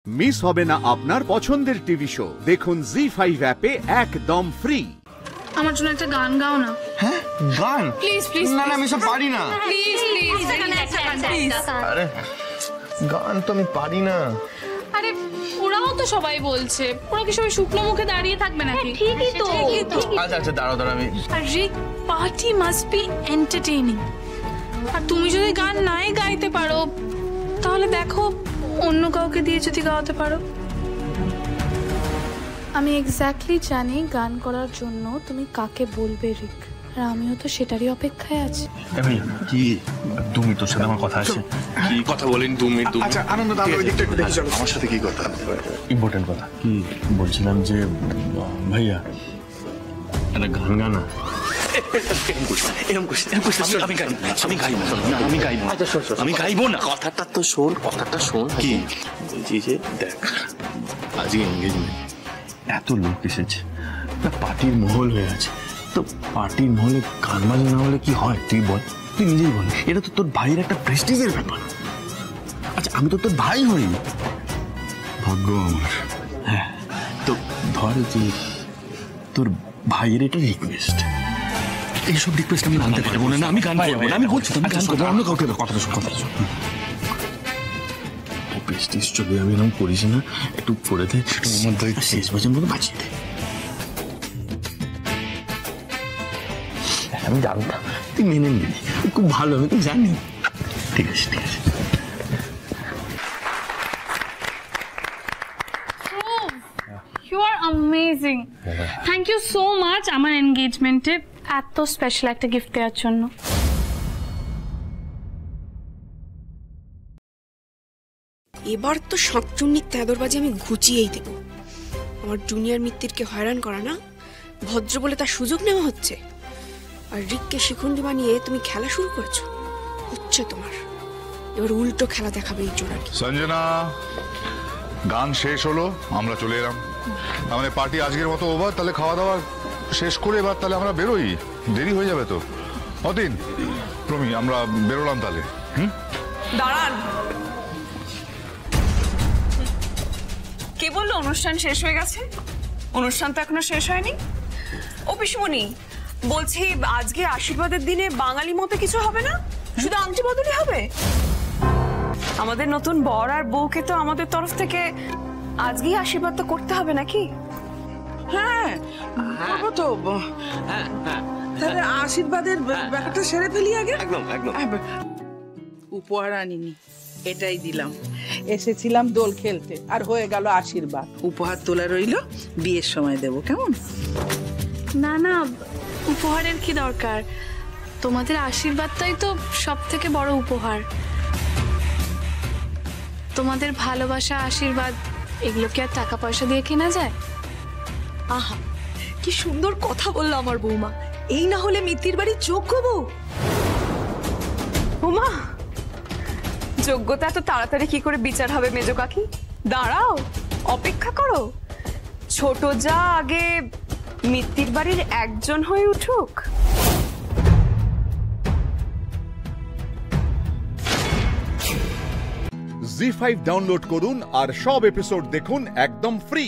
Miss হবে না আপনার পছন্দের টিভি শো। দেখুন জি5 অ্যাপে একদম ফ্রি। আমার জন্য একটা গান গাও না। হ্যাঁ গান? Please please. না না আমি সব পারি না। Please please please. গান তো আমি পারি না। আরে ওরাও তো সবাই বলছে, ওরা কি সবাই শুকনো মুখে দাঁড়িয়ে থাকবে নাকি? ঠিকই তো। আচ্ছা আচ্ছা দাঁড়াও আমি। আর রিক, পার্টি মাস্ট বি এন্টারটেইনিং। আর তুমি যদি গান নাই গাইতে পারো তাহলে দেখো অন্য কাউকে দিয়ে যদি গাওয়াতে পারো। আমি এক্স্যাক্টলি জানি গান করার জন্য তুমি কাকে বলবে রিক, আর আমিও তো সেটারই অপেক্ষায় আছি। কি 2 মিনিট তোর সাথে আমার কথা আছে। কি কথা বলেন? 2 মিনিট। আচ্ছা আনন্দ দাম ওই দিকটা একটু দেখি চলো। আমার সাথে কি কথা? ইম্পর্টেন্ট কথা। কি বলছিলাম যে ভাইয়া একটা গান গানা। আমি গাইবো না। কথাটা শোন। কি বলছি যে দেখ, আজকে এনগেজমেন্ট, এত লোক এসেছে, পার্টির মহল হয়ে আছে, তো পার্টির মহলে গান বাজনা না হলে কি হয় তুই বল, তুই নিজেই বল। এটা তো তোর ভাইয়ের একটা প্রেস্টিজের ব্যাপার। আচ্ছা আমি তো তোর ভাই হই। ভাগ্য আমার। হ্যাঁ তো ধর যে তোর ভাইয়ের এটা রিকোয়েস্ট, এইসব রিকোয়েস্ট আমি মানতে পারবো না। আমি গান করবো না। আমি বলছি তুমি গান করবো, অন্য কাউকে কথাটা শোন। প্রেস্টিজ চলে যাবে, এরকম করিস না, একটু করে দে, শেষ বাজের মতো বাঁচিয়ে দে। আমি জানতাম তুই মেনে নিবি, খুব ভালো, আমি তো জানি। ঠিক আছে ঠিক আছে। You are amazing. Thank you so much আমার এনগেজমেন্টে এত স্পেশাল একটা গিফট দেওয়ার জন্য। এবার তো শাঁকচুন্নির তেদরবাজি আমি ঘুচিয়েই দেব। আমার জুনিয়র মিত্তিরকে হয়রান করা না ভদ্র বলে তার সুযোগ নেওয়া হচ্ছে, আর রিককে শিখুন্ডি বানিয়ে তুমি খেলা শুরু করেছো। হচ্ছে তোমার এবার উল্টো খেলা দেখাবে এই জোড়া। সঞ্জনা, গান শেষ হলো, আমরা চলে এলাম। আমাদের পার্টি আজকের মতো ওভার। তাহলে খাওয়া দাওয়া শেষ করে এবার তাহলে আমরা বেরোই, দেরি হয়ে যাবে তো। অতীন, প্রমি, আমরা বেরোলাম তাহলে। দাঁড়ান, কে বললো অনুষ্ঠান শেষ হয়ে গেছে? অনুষ্ঠান তো এখনো শেষ হয়নি। ও পিসমণি, বলছি আজকে আশীর্বাদের দিনে বাঙালি মতো কিছু হবে না, শুধু আংটি বদলই হবে? আমাদের নতুন বর আর বউকে তো আমাদের তরফ থেকে আজকেই আশীর্বাদ তো করতে হবে নাকি? হ্যাঁ তো তাহলে আশীর্বাদের ব্যাপারটা সেরে ফেলি আগে। একদম একদম। উপহার আনিনি, এটাই দিলাম। এসেছিলাম দোল খেলতে, আর হয়ে গেল আশীর্বাদ। উপহার তোলা রইল, বিয়ের সময় দেব, কেমন? না না, উপহারের কি দরকার? তোমাদের আশীর্বাদটাই তো সব থেকে বড় উপহার। তোমাদের ভালোবাসা, আশীর্বাদ, এগুলো কি আর টাকা পয়সা দিয়ে কেনা যায়? আহা, কি সুন্দর কথা বললো আমার বৌমা। এই না হলে মিত্তির বাড়ির যোগ্য বউ। বৌমা, যোগ্যতা এত তাড়াতাড়ি কি করে বিচার হবে মেজো কাকি? দাঁড়াও, অপেক্ষা করো। ছোট যা আগে মিত্তির বাড়ির একজন হয়ে উঠুক। জি5 ডাউনলোড করুন আর সব এপিসোড দেখুন একদম ফ্রি।